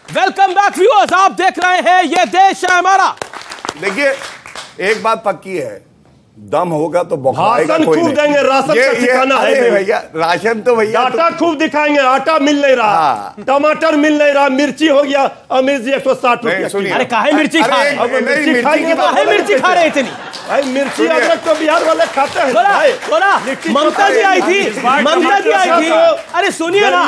Welcome back viewers, आप देख रहे हैं ये देश है हमारा। देखिए, एक बात पक्की है, दम होगा तो भाषण खूब देंगे, राशन का ठिकाना है भैया, राशन तो भैया आटा खूब दिखाएंगे, आटा मिल नहीं रहा, टमाटर मिल नहीं रहा, मिर्ची हो गया अमीर जी 160 रुपये। अरे काहे मिर्ची खा रहे हैं? मिर्ची खाएंगे, काहे मिर्ची खा रहे इतनी? भाई मिर्ची अदरक तो बिहार वाले खाते हैं। ममता जी आई थी, ममता जी आई थी। अरे सुनिए ना,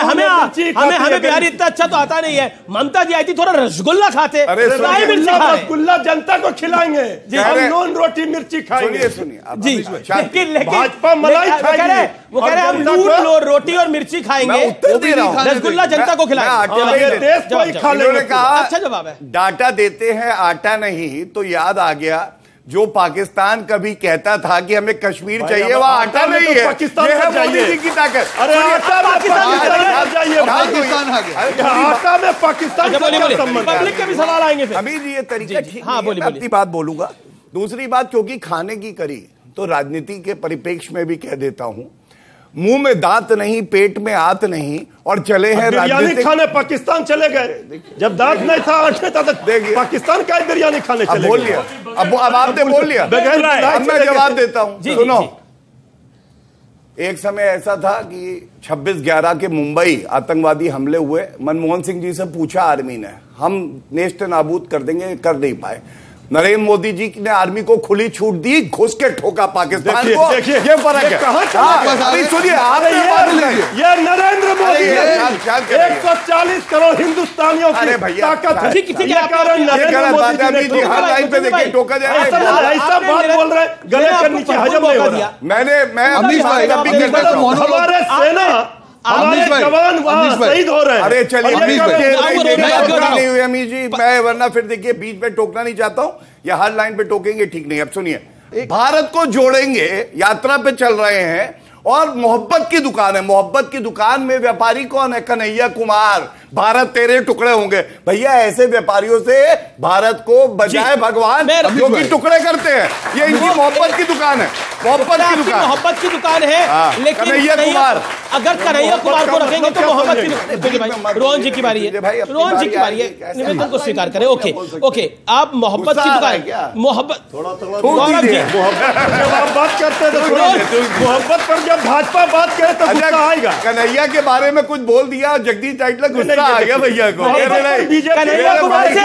हमें बिहारी इतना अच्छा तो आता नहीं है। ममता जी आई थी, थोड़ा रसगुल्ला खाते। रसगुल्ला जनता को खिलाएंगे, हम नॉन रोटी मिर्ची खाएंगे। सुनिए लेकिन भाजपा मलाई खाएगी, वो कह रहे हैं हम नून रोटी और मिर्ची खाएंगे, रसगुल्ला जनता को खिलाएंगे। देश को ही खा लेंगे। अच्छा जवाब है। डाटा देते हैं, आटा नहीं। तो याद आ गया, जो पाकिस्तान कभी कहता था कि हमें कश्मीर चाहिए, वह आटा नहीं है, पाकिस्तान ये है मोदी जी की ताकत। अरे आटा में पाकिस्तान चाहिए, पाकिस्तान आ गया, आटा में पाकिस्तान का संबंध। पब्लिक के भी सवाल आएंगे फिर। अमीर जी, ये तरीका ठीक हाँ, नहीं है। अपनी बात बोलूंगा। दूसरी बात, क्योंकि खाने की करी तो राजनीति के परिप्रेक्ष्य में भी कह देता हूं, मुंह में दांत नहीं, पेट में आत नहीं, और चले हैं बिरयानी खाने पाकिस्तान चले गए। जब दांत नहीं था, आंख नहीं था, तो पाकिस्तान का बिरयानी खाने चले बोल लिया। अब आपने बोल लिया, अब मैं जवाब देता हूं। सुनो, एक समय ऐसा था कि 26/11 के मुंबई आतंकवादी हमले हुए। मनमोहन सिंह जी से पूछा आर्मी ने, हम नेस्त नाबूद कर देंगे, कर नहीं पाए। नरेंद्र मोदी जी ने आर्मी को खुली छूट दी, घुस के ठोका पाकिस्तान को। ये फर्क है। अभी सुनिए, ये नरेंद्र मोदी 140 करोड़ हिंदुस्तानियों की ताकत है। टोका जाए, ऐसा बात बोल रहे, गले के नीचे हजम नहीं हो रहा। हमारे सेना, हमारे जवान वहां शहीद हो रहे हैं। अरे चलिए, नहीं हुई अमीर जी, मैं वरना फिर देखिए बीच में टोकना नहीं चाहता हूं, या हर लाइन पे टोकेंगे ठीक नहीं। अब सुनिए, भारत को जोड़ेंगे, यात्रा पे चल रहे हैं, और मोहब्बत की दुकान है। मोहब्बत की दुकान में व्यापारी कौन है? कन्हैया कुमार। भारत तेरे टुकड़े होंगे। भैया, ऐसे व्यापारियों से भारत को बजाय भगवान जो कि टुकड़े करते हैं, ये इनकी मोहब्बत की दुकान है। मोहब्बत की दुकान, मोहब्बत की दुकान है। लेकिन कन्हैया कुमार, अगर कन्हैया कुमार को रखेंगे तो मोहब्बत की दुकान। रोहन जी की बारी है, रोहन जी की बारी है, निवेदन को स्वीकार करें। ओके ओके, आप मोहब्बत की दुकान, मोहब्बत बात करते थे, मोहब्बत पर जब भाजपा बात करे तो गुस्सा आएगा। कन्हैया के बारे में कुछ बोल दिया, जगदीश टाइटलर गुस्सा आ गया भैया को। कन्हैया कुमार से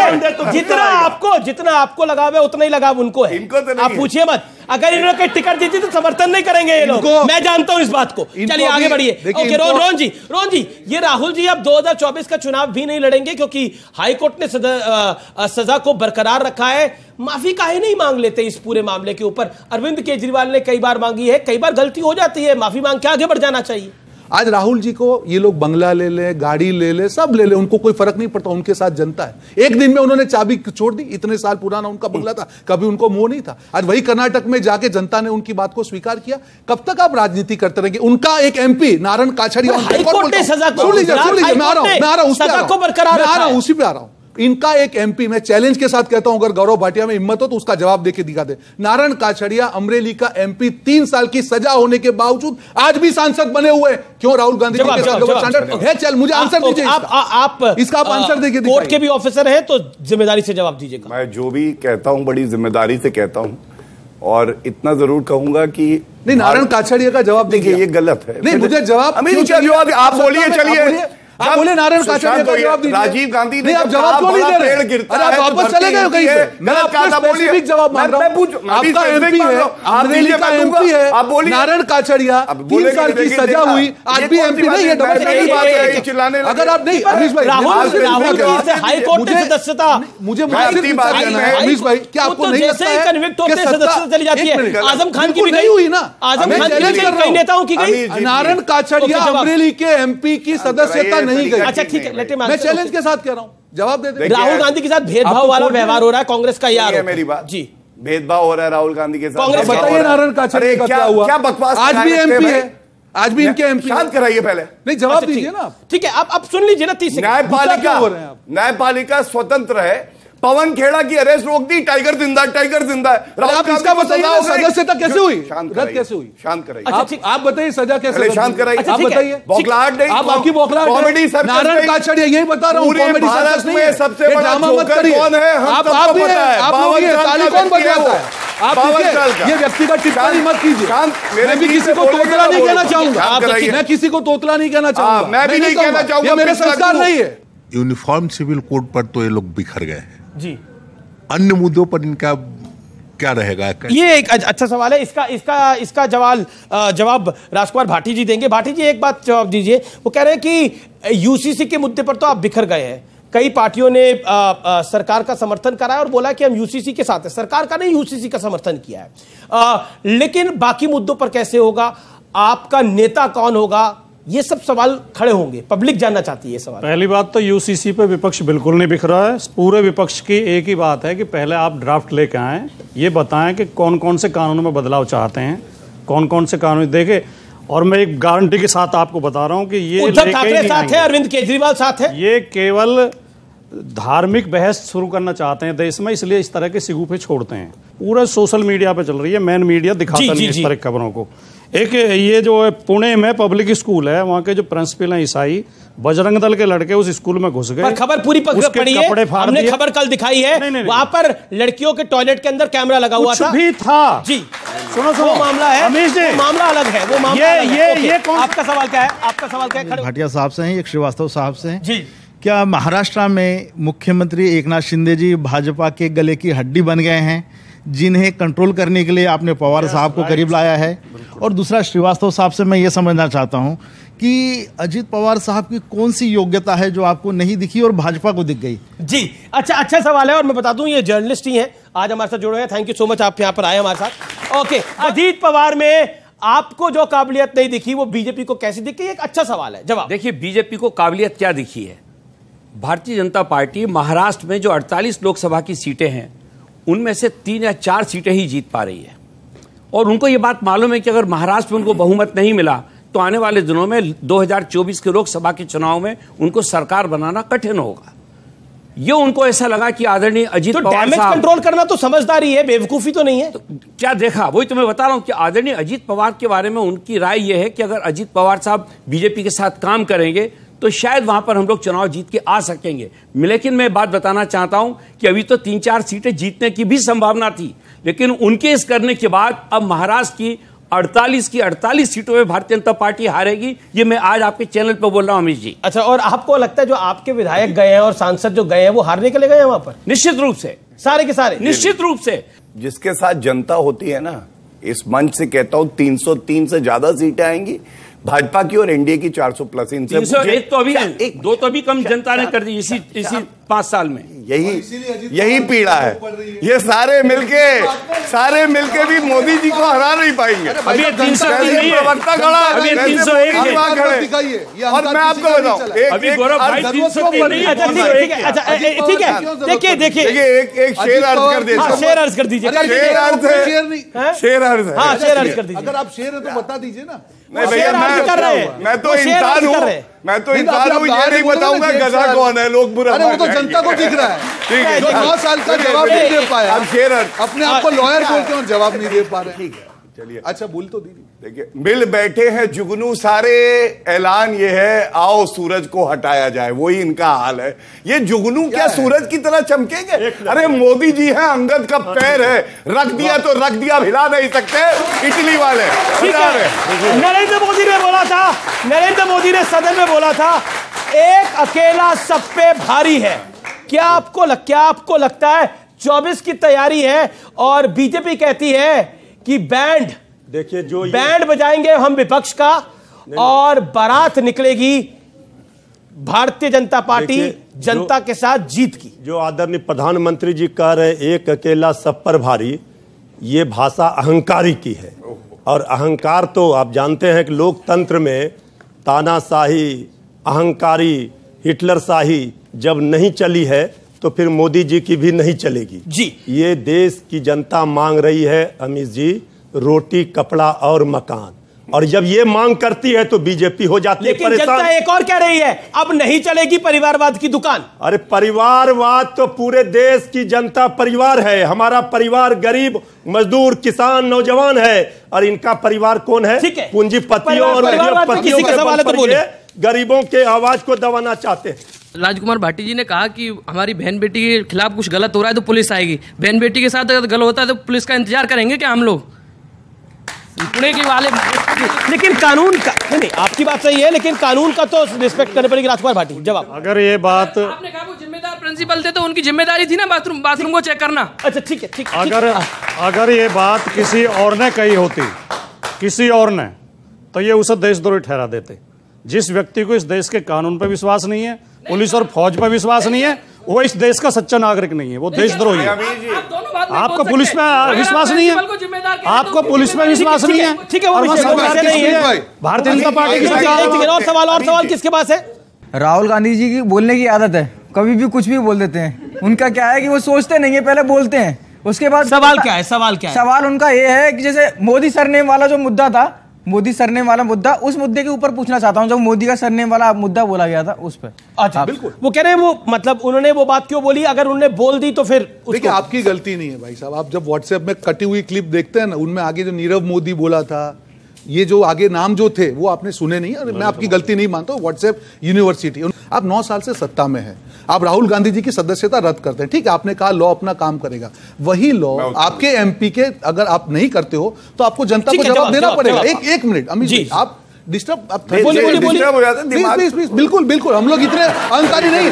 जितना आपको लगाव है उतना ही लगाव उनको है। आप पूछिए मत, अगर इन्होंने टिकट दी थी तो समर्थन नहीं करेंगे ये लोग, मैं जानता हूं इस बात को। चलिए आगे बढ़िए। ओके, रोहन जी, ये राहुल जी अब 2024 का चुनाव भी नहीं लड़ेंगे क्योंकि हाईकोर्ट ने सजा को बरकरार रखा है। माफी काहे नहीं मांग लेते इस पूरे मामले के ऊपर? अरविंद केजरीवाल ने कई बार मांगी है, कई बार गलती हो जाती है, माफी मांग के आगे बढ़ जाना चाहिए। आज राहुल जी को ये लोग बंगला ले ले, गाड़ी ले ले, सब ले ले, उनको कोई फर्क नहीं पड़ता। उनके साथ जनता है। एक दिन में उन्होंने चाबी छोड़ दी। इतने साल पुराना उनका बंगला था, कभी उनको मोह नहीं था। आज वही कर्नाटक में जाके जनता ने उनकी बात को स्वीकार किया। कब तक आप राजनीति करते रहेंगे? उनका एक एमपी नारायण काछड़िया, उसी पे आ रहा हूं। इनका एक एमपी, मैं चैलेंज के साथ कहता हूं, अगर गौरव भाटिया में हिम्मत हो तो उसका जवाब देके दिखा दे। नारायण काछड़िया अमरेली का एमपी, 3 साल की सजा होने के बावजूद आज भी सांसद बने हुए। क्यों? राहुल गांधी मुझे आंसर दीजिए। इसका आप आंसर देके दिखाइए। कोर्ट के भी ऑफिसर हैं तो जिम्मेदारी से जवाब दीजिएगा। मैं जो भी कहता हूं बड़ी जिम्मेदारी से कहता हूं, और इतना जरूर कहूंगा कि नहीं, नारायण काछड़िया का जवाब देखिए, ये गलत है। नहीं, मुझे जवाब, आप बोलिए, चलिए। आप बोले नारायण काछड़िया का जवाब दीजिए। राजीव गांधी ने आप जवाब क्यों नहीं दे रहे? अरे आप वापस चले गए कहीं पे। मैं आपका स्पेसिफिक जवाब मांग रहा हूं। आपका एमपी है, अमरेली का एमपी है, नारायण काछड़िया, 3 साल की सजा हुई, आज भी एमपी नहीं है। डबल बात है चिल्लाने। अगर आप नहीं, अमीश भाई, हाईकोर्ट ने सदस्यता, मुझे अमीश भाई, क्या आपको नहीं लगता है कि सदस्यता चली जाती है? आजम खान की भी नहीं हुई ना। आजम खान की कई नेताओं की गई। नारायण काछड़िया अमरेली के एमपी की सदस्यता नहीं गई। अच्छा ठीक है, मैं चैलेंज के साथ कह रहा हूं, जवाब दे दे। राहुल गांधी के साथ भेदभाव वाला व्यवहार हो रहा है कांग्रेस का, यार मेरी बात जी, भेदभाव हो रहा है राहुल गांधी के साथ। कांग्रेस बताइए नारायण काछड़िया का क्या हुआ? क्या बकवास? आज भी एमपी है, आज भी इनके एमपी। शांत कराइए पहले। नहीं, जवाब दीजिए ना। ठीक है, आप सुन लीजिए ना। 30 न्यायपालिका स्वतंत्र है, पवन खेड़ा की अरेस्ट रोक दी, टाइगर जिंदा, टाइगर जिंदा है। आप इसका बताइए सदस्यता कैसे हुई, रद्द कैसे हुई? शांत कराइए। आप बताइए सजा कैसे? शांत कराइए। आप बताइए। बौखलाहट नहीं, आप आपकी बौखलाहट कॉमेडी सर्कस नारायण काछड़िया यही बता रहा हूँ, कॉमेडी सर्कस नहीं है। सबसे बड़ा जोकर कौन है? आप भी ताली कौन बजाता है? आप ये व्यक्तिगत टिप्पणी मत कीजिए। मैं भी किसी को तोतला नहीं कहना चाहूंगा, मैं किसी को तोतला नहीं कहना चाहूंगा, मैं भी नहीं कहना चाहूंगा, ये मेरा संस्कार नहीं है। यूनिफॉर्म सिविल कोड पर तो ये लोग बिखर गए हैं जी, अन्य मुद्दों पर इनका क्या रहेगा? ये एक अच्छा सवाल है। इसका जवाब राजकुमार भाटी जी देंगे। भाटी जी एक बात जवाब दीजिए, वो कह रहे हैं कि यूसीसी के मुद्दे पर तो आप बिखर गए हैं, कई पार्टियों ने सरकार का समर्थन करा है और बोला कि हम यूसीसी के साथ हैं, सरकार का नहीं यूसीसी का समर्थन किया है, लेकिन बाकी मुद्दों पर कैसे होगा, आपका नेता कौन होगा, ये सब सवाल खड़े होंगे, पब्लिक जानना चाहती है ये सवाल। पहली बात तो यूसीसी पे विपक्ष बिल्कुल नहीं बिखरा है। पूरे विपक्ष की एक ही बात है कि पहले आप ड्राफ्ट लेके आएं, ये बताएं कि कौन कौन से कानूनों में बदलाव चाहते हैं, कौन कौन से कानून देखे। और मैं एक गारंटी के साथ आपको बता रहा हूं कि ये उद्धव ठाकरे साथ है, अरविंद केजरीवाल साथ है, ये केवल धार्मिक बहस शुरू करना चाहते हैं देश में, इसलिए इस तरह के सिगुफे छोड़ते हैं। पूरा सोशल मीडिया पे चल रही है, मेन मीडिया दिखाता नहीं इस तरह की खबरों को। एक ये जो है पुणे में पब्लिक स्कूल है, वहाँ के जो प्रिंसिपल हैं ईसाई, बजरंग दल के लड़के उस स्कूल में घुस गए। खबर पूरी पड़ी है, हमने खबर कल दिखाई है, वहाँ पर लड़कियों के टॉयलेट के अंदर कैमरा लगा हुआ था। भी था जी, सुनो वो मामला है, वो मामला अलग है, वो मामला ये कौन? आपका सवाल क्या है? आपका सवाल क्या है? भाटिया साहब से हैं, एक श्रीवास्तव साहब से हैं जी। क्या महाराष्ट्र में मुख्यमंत्री एकनाथ शिंदे जी भाजपा के गले की हड्डी बन गए हैं, जिन्हें कंट्रोल करने के लिए आपने पवार साहब को करीब लाया है? और दूसरा श्रीवास्तव साहब से मैं ये समझना चाहता हूं कि अजीत पवार साहब की कौन सी योग्यता है जो आपको नहीं दिखी और भाजपा को दिख गई? जी, अच्छा सवाल है, और मैं बता दूं ये जर्नलिस्ट ही हैं, आज हमारे साथ जुड़े हैं। थैंक यू सो मच, आप यहाँ पर आए हमारे साथ। ओके, अजीत पवार में आपको जो काबिलियत नहीं दिखी वो बीजेपी को कैसी दिखी? एक अच्छा सवाल है, जवाब। देखिए, बीजेपी को काबिलियत क्या दिखी है? भारतीय जनता पार्टी महाराष्ट्र में जो 48 लोकसभा की सीटें हैं उनमें से 3 या 4 सीटें ही जीत पा रही है, और उनको ये बात मालूम है कि अगर महाराष्ट्र में उनको बहुमत नहीं मिला तो आने वाले दिनों में 2024 के लोकसभा के चुनाव में उनको सरकार बनाना कठिन होगा। ये उनको ऐसा लगा कि आदरणीय अजीत पवार डैमेज कंट्रोल करना तो समझदारी है, बेवकूफी तो नहीं है। तो क्या देखा, वही तो मैं बता रहा हूं कि आदरणीय अजीत पवार के बारे में उनकी राय यह है कि अगर अजीत पवार साहब बीजेपी के साथ काम करेंगे तो शायद वहां पर हम लोग चुनाव जीत के आ सकेंगे। लेकिन मैं बात बताना चाहता हूं कि अभी तो 3-4 सीटें जीतने की भी संभावना थी, लेकिन उनके इस करने के बाद अब महाराष्ट्र की 48 सीटों में भारतीय जनता पार्टी हारेगी। ये मैं आज आपके चैनल पर बोल रहा हूं अमित जी। अच्छा, और आपको लगता है जो आपके विधायक गए हैं और सांसद जो गए हैं वो हारने के लिए गए हैं वहां पर? निश्चित रूप से, सारे के सारे निश्चित रूप से। जिसके साथ जनता होती है ना, इस मंच से कहता हूं 303 से ज्यादा सीटें आएंगी भाजपा की और एनडीए की 400 प्लस। इनसे 301 तो अभी दो तो भी कम जनता ने कर दी इसी 5 साल में। यही पीड़ा है, ये सारे मिलके भी मोदी जी को हरा नहीं पाएंगे। अभी 303 प्रवक्ता खड़ा है, अभी 301 और मैं आपको बताऊं, अभी गौरव भाई 303 नहीं है। ठीक है, देखिए एक शेर अर्ज कर दीजिए। शेर अर्ज कर दीजिए। शेर अर्ज है। हाँ, शेर अर्ज कर दीजिए। अगर आप शेर है तो बता दीजिए ना। नहीं भैया, मैं तो इंसान हूँ, ये नहीं बताऊंगा गधा कौन है, लोग बुरा। अरे वो तो जनता को दिख रहा है, ठीक है, जो 9 साल का जवाब नहीं दे पाया। अब शेर अपने आप को लॉयर बोलते हैं, जवाब नहीं दे पा रहे। ठीक है, चलिए। अच्छा, बोल तो दीदी। देखिए, मिल बैठे हैं जुगनू सारे, ऐलान ये है आओ सूरज को हटाया जाए, वही इनका हाल है। ये जुगनू क्या सूरज की तरह चमकेंगे? अरे मोदी जी हैं, अंगद का पैर है, रख दिया तो रख दिया, हिला नहीं सकते इटली वाले। नरेंद्र मोदी ने सदन में बोला था एक अकेला सब पे भारी है। क्या आपको लगता है 24 की तैयारी है और बीजेपी कहती है कि बैंड, देखिए जो बैंड बजाएंगे हम विपक्ष का और बारात निकलेगी भारतीय जनता पार्टी जनता के साथ जीत की? जो आदरणीय प्रधानमंत्री जी कह रहे एक अकेला सब पर भारी, ये भाषा अहंकारी की है। और अहंकार तो आप जानते हैं कि लोकतंत्र में तानाशाही, अहंकारी, हिटलरशाही जब नहीं चली है तो फिर मोदी जी की भी नहीं चलेगी जी। ये देश की जनता मांग रही है अमित जी, रोटी, कपड़ा और मकान। और जब ये मांग करती है तो बीजेपी हो जाती है परेशान। जनता एक और कह रही है, अब नहीं चलेगी परिवारवाद की दुकान। अरे परिवारवाद तो पूरे देश की जनता परिवार है। हमारा परिवार गरीब, मजदूर, किसान, नौजवान है। और इनका परिवार कौन है? पूंजीपतियों और गरीबों के आवाज को दबाना चाहते हैं। राजकुमार भाटी जी ने कहा कि हमारी बहन बेटी के खिलाफ कुछ गलत हो रहा है तो पुलिस आएगी। बहन बेटी के साथ अगर गलत होता है तो पुलिस का इंतजार करेंगे क्या हम लोग? पुणे के वाले लेकिन कानून का नहीं, आपकी बात सही है, लेकिन कानून का तो रिस्पेक्ट करने पड़ेगी। राजकुमार भाटी जवाब। अगर ये बात आपने कहा वो जिम्मेदार प्रिंसिपल थे तो उनकी जिम्मेदारी थी ना बाथरूम को चेक करना। अच्छा ठीक है। अगर ये बात किसी और ने कही होती, किसी और ने, तो ये उसे देशद्रोही ठहरा देते। जिस व्यक्ति को इस देश के कानून पर विश्वास नहीं है, पुलिस और फौज पर विश्वास नहीं है, वो इस देश का सच्चा नागरिक नहीं है, वो देशद्रोही है। आपको पुलिस में विश्वास नहीं है, आपको पुलिस में विश्वास नहीं है, ठीक है, वो भारतीय जनता पार्टी और सवाल किसके पास है? राहुल गांधी जी की बोलने की आदत है, कभी भी कुछ भी बोल देते हैं। उनका क्या है कि वो सोचते नहीं है, पहले बोलते हैं, उसके बाद सवाल क्या है? सवाल उनका ये है कि जैसे मोदी सरनेम वाला जो मुद्दा था, मोदी सरनेम वाला मुद्दा, उस मुद्दे के ऊपर पूछना चाहता हूं। जब मोदी का सरनेम वाला मुद्दा बोला गया था उस पर। अच्छा बिल्कुल, वो कह रहे हैं वो मतलब उन्होंने वो बात क्यों बोली? अगर उन्होंने बोल दी तो फिर देखिए आपकी गलती नहीं है भाई साहब। आप जब व्हाट्सएप में कटी हुई क्लिप देखते हैं ना, उनमें आगे जो नीरव मोदी बोला था, ये जो आगे नाम जो थे वो आपने सुने नहीं। और मैं आपकी गलती नहीं मानता हूं। व्हाट्सएप यूनिवर्सिटी, आप 9 साल से सत्ता में हैं, आप राहुल गांधी जी की सदस्यता रद्द करते हैं, ठीक है, आपने कहा लॉ अपना काम करेगा। वही लॉ आपके एमपी के अगर आप नहीं करते हो तो आपको जनता को जवाब देना पड़ेगा। एक मिनट अमित जी, आप डिस्टर्ब हो जाते हैं। प्लीज बिल्कुल हम लोग इतने अहंकारी नहीं है,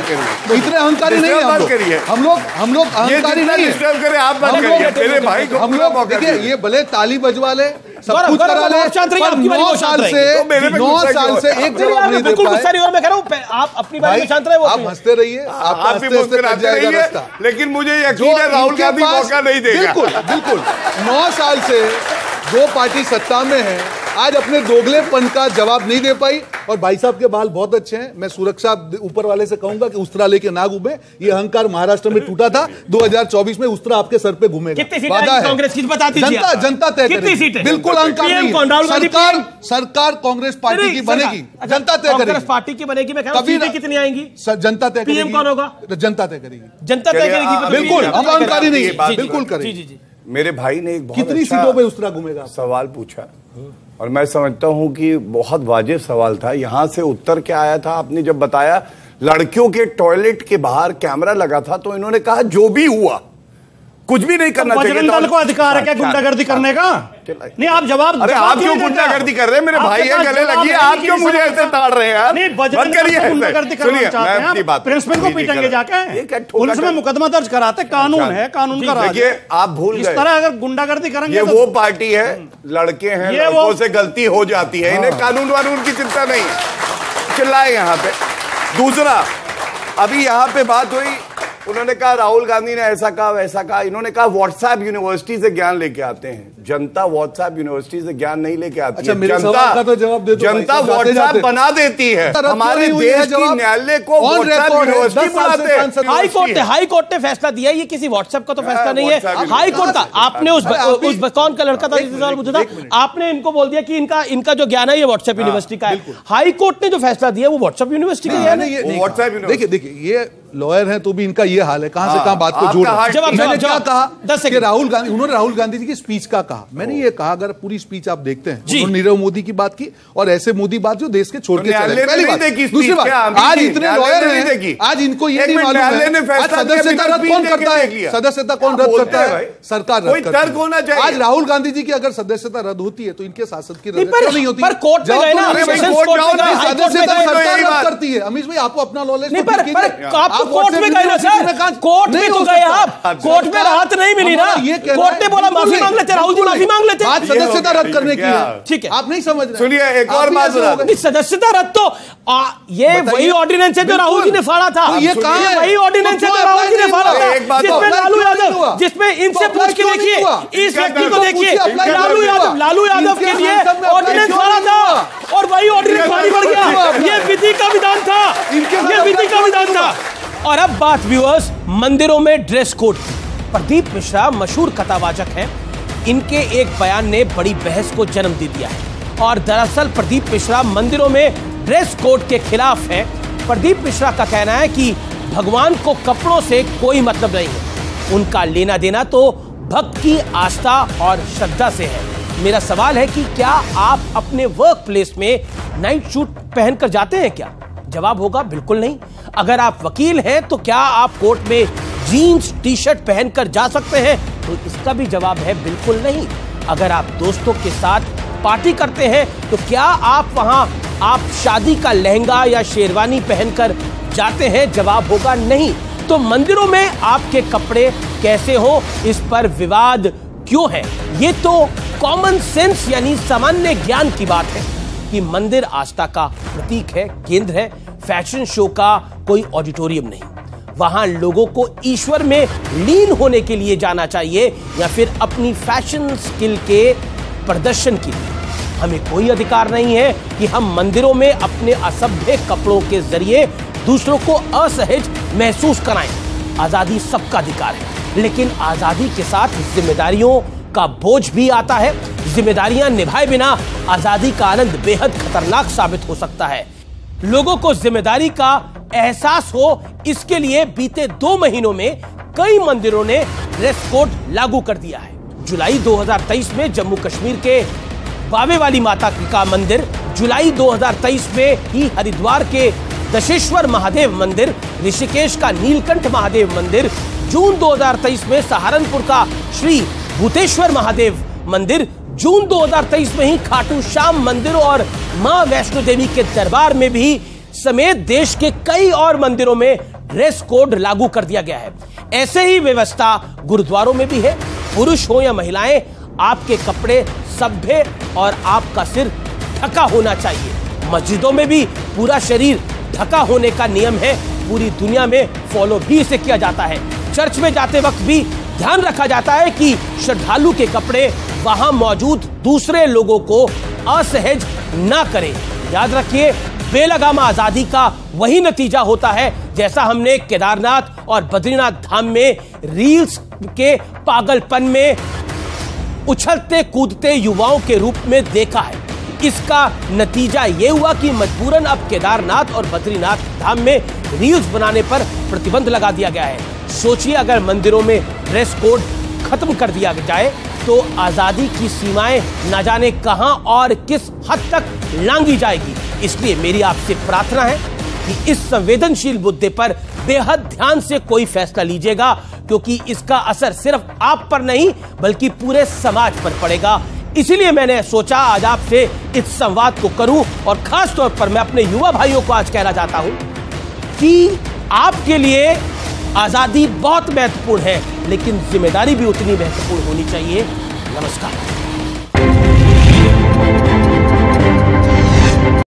हम लोग अहंकारी नहीं है। हम लोग देखिए, ये भले ताली बजवा ले, सब कुछ करा ले, 9 साल से एक जवाब नहीं दे पाए। आप अपनी बात में शांत रहे, आप हंसते रहिए, आप लेकिन मुझे यकीन है राहुल गांधी मौका नहीं देगा। बिल्कुल 9 साल से जो पार्टी सत्ता में है आज अपने दोगलेपन का जवाब नहीं दे पाई। और भाई साहब के बाल बहुत अच्छे हैं, मैं सुरक्षा ऊपर वाले से कहूंगा कि उस तरह लेके ना घूमे। ये अहंकार महाराष्ट्र में टूटा था, 2024 में उस तरह आपके सर पे घूमेगा। कांग्रेस की बता दीजिए, जनता तय करेगी। बिल्कुल अहंकार नहीं, सरकार कांग्रेस पार्टी की बनेगी, जनता तय करेगी। कांग्रेस पार्टी की बनेगी, मैं कह रहा हूं कितनी आएंगी जनता तय करेगी। पीएम कौन होगा? जनता तय करेगी, जनता तय करेगी। बिल्कुल हम अहंकारी नहीं है, बिल्कुल करेगी। मेरे भाई ने एक बहुत कितनी सीटों पे उस तरह घूमेगा सवाल पूछा और मैं समझता हूं कि बहुत वाजिब सवाल था। यहां से उत्तर क्या आया था? आपने जब बताया लड़कियों के टॉयलेट के बाहर कैमरा लगा था तो इन्होंने कहा जो भी हुआ कुछ भी नहीं करना चाहिए। बजरंग दल को अधिकार है क्या गुंडागर्दी करने का? नहीं, आप जवाब। अरे आप क्यों गुंडागर्दी कर रहे हैं? मेरे भाई है, गले लगी है, आप क्यों मुझे ऐसे ताड़ रहे हैं यार? नहीं, बजरंग दल को गुंडागर्दी करना चाहते हैं, अपनी बात प्रिंसिपल को पीटेंगे जाके, पुलिस में मुकदमा दर्ज कराते। कानून है, कानून का राज है। आप भूल गए, इस तरह अगर गुंडागर्दी करेंगे, ये वो पार्टी है, लड़के हैं, लड़कों से गलती हो जाती है, इन्हें कानून वानून की चिंता नहीं है। चिल्लाए यहाँ पे। दूसरा, अभी यहाँ पे बात हुई, उन्होंने कहा राहुल गांधी ने ऐसा कहा वैसा कहा। इन्होंने कहा व्हाट्सएप यूनिवर्सिटी से ज्ञान लेके आते हैं। जनता व्हाट्सएप यूनिवर्सिटी से ज्ञान नहीं लेके आती है। जनता व्हाट्सएप बना देती है। हमारे देश की न्यायालय को व्हाट्सएप यूनिवर्सिटी बुलाते हैं। हाई कोर्ट ने फैसला दिया, ये किसी व्हाट्सएप का तो फैसला नहीं है, हाई कोर्ट का। आपने उस कौन का लड़का था जिससे सवाल पूछा था, आपने इनको बोल दिया कि इनका जो ज्ञान है ये व्हाट्सएप यूनिवर्सिटी का है। हाई कोर्ट ने जो फैसला दिया वो व्हाट्सएप यूनिवर्सिटी का है। देखिए ये लॉयर हैं तो भी इनका ये हाल है, कहां से कहां बात को जोड़। मैंने क्या कहा कि उन्होंने राहुल गांधी जी की स्पीच का कहा। मैंने ये कहा अगर पूरी स्पीच आप देखते हैं, उन्होंने नीरव मोदी की बात की और ऐसे मोदी बात जो देश के छोड़ के चले। पहली बात। दूसरी बात, आज इतने लॉयर हैं, आज इनको ये नहीं मालूम है आज सदस्यता रद्द कौन करता है? सदस्यता कौन रद्द करता है? सरकार रद्द करती है। आज राहुल गांधी जी की अगर सदस्यता रद्द होती है तो इनके सांसद की रद्द नहीं होती। पर कोर्ट में गए ना, सदस्यता सरकार रद्द करती है। अमीश भाई आपको अपना नॉलेज कोर्ट में गए ना सर, कोर्ट में तो गए आप, कोर्ट में राहत नहीं मिली ना, कोर्ट ने बोला माफी मांग लेते, राहुल जी माफी मांग लेते। आज सदस्यता रद्द करने की है, ठीक है, आप नहीं समझ रहे। सुनिए एक और बात, सदस्यता रद्द तो ये वही ऑर्डिनेंस है जो राहुल जी ने फाड़ा था। ये वही ऑर्डिनेंस है जो राहुल जी ने फाड़ा था, जिसमें लालू यादव, जिसमें इनसे पूछ के देखिए, इस व्यक्ति को देखिए, लालू यादव के लिए ऑर्डिनेंस फाड़ा था और वही ऑर्डिनेंस भारी पड़ गया। ये विधि का विधान था, ये विधि का विधान था। और अब बात व्यूअर्स मंदिरों में ड्रेस कोड की। प्रदीप मिश्रा मशहूर कथावाचक हैं, इनके एक बयान ने बड़ी बहस को जन्म दे दिया है और दरअसल प्रदीप मिश्रा मंदिरों में ड्रेस कोड के खिलाफ है। प्रदीप मिश्रा का कहना है कि भगवान को कपड़ों से कोई मतलब नहीं है, उनका लेना देना तो भक्त की आस्था और श्रद्धा से है। मेरा सवाल है कि क्या आप अपने वर्क प्लेस में नाइट सूट पहनकर जाते हैं क्या? जवाब होगा बिल्कुल नहीं। अगर आप वकील हैं तो क्या आप कोर्ट में जीन्स टी शर्ट पहनकर जा सकते हैं? तो इसका भी जवाब है बिल्कुल नहीं। अगर आप दोस्तों के साथ पार्टी करते हैं तो क्या आप शादी का लहंगा या शेरवानी पहनकर जाते हैं? जवाब होगा नहीं। तो मंदिरों में आपके कपड़े कैसे हो, इस पर विवाद क्यों है? ये तो कॉमन सेंस यानी सामान्य ज्ञान की बात है कि मंदिर आस्था का प्रतीक है, केंद्र है, फैशन शो का कोई ऑडिटोरियम नहीं। वहां लोगों को ईश्वर में लीन होने के लिए जाना चाहिए या फिर अपनी फैशन स्किल के प्रदर्शन के लिए। हमें कोई अधिकार नहीं है कि हम मंदिरों में अपने असभ्य कपड़ों के जरिए दूसरों को असहज महसूस कराएं। आजादी सबका अधिकार है, लेकिन आजादी के साथ जिम्मेदारियों का बोझ भी आता है। जिम्मेदारियां निभाए बिना आजादी का आनंद बेहद खतरनाक साबित हो सकता है। लोगों को जिम्मेदारी का एहसास हो, इसके लिए बीते 2 महीनों में कई मंदिरों ने ड्रेस कोड लागू कर दिया है। जुलाई 2023 में जम्मू कश्मीर के बावे वाली माता का मंदिर, जुलाई 2023 में ही हरिद्वार के दशेश्वर महादेव मंदिर, ऋषिकेश का नीलकंठ महादेव मंदिर, जून 2023 में सहारनपुर का श्री भूतेश्वर महादेव मंदिर, जून 2023 में ही खाटू श्याम मंदिर और मां वैष्णो देवी के दरबार में भी समेत देश के कई और मंदिरों में ड्रेस कोड लागू कर दिया गया है। ऐसे ही व्यवस्था गुरुद्वारों में भी है। पुरुष हो या महिलाएं, आपके कपड़े सभ्य और आपका सिर ढका होना चाहिए। मस्जिदों में भी पूरा शरीर ढका होने का नियम है, पूरी दुनिया में फॉलो भी इसे किया जाता है। चर्च में जाते वक्त भी ध्यान रखा जाता है कि श्रद्धालु के कपड़े वहां मौजूद दूसरे लोगों को असहज ना करें। याद रखिए, बेलगामा आजादी का वही नतीजा होता है जैसा हमने केदारनाथ और बद्रीनाथ धाम में रील्स के पागलपन में उछलते कूदते युवाओं के रूप में देखा है। इसका नतीजा यह हुआ कि मजबूरन अब केदारनाथ और बद्रीनाथ धाम में रील्स बनाने पर प्रतिबंध लगा दिया गया है। सोचिए, अगर मंदिरों में ड्रेस कोड खत्म कर दिया जाए तो आजादी की सीमाएं न जाने कहां और किस हद तक लांघी जाएगी। इसलिए मेरी आपसे प्रार्थना है कि इस संवेदनशील मुद्दे पर बेहद ध्यान से कोई फैसला लीजिएगा, क्योंकि इसका असर सिर्फ आप पर नहीं बल्कि पूरे समाज पर पड़ेगा। इसीलिए मैंने सोचा आज आपसे इस संवाद को करूं और खास तौर पर मैं अपने युवा भाइयों को आज कहना चाहता हूं कि आपके लिए आजादी बहुत महत्वपूर्ण है, लेकिन जिम्मेदारी भी उतनी महत्वपूर्ण होनी चाहिए। नमस्कार।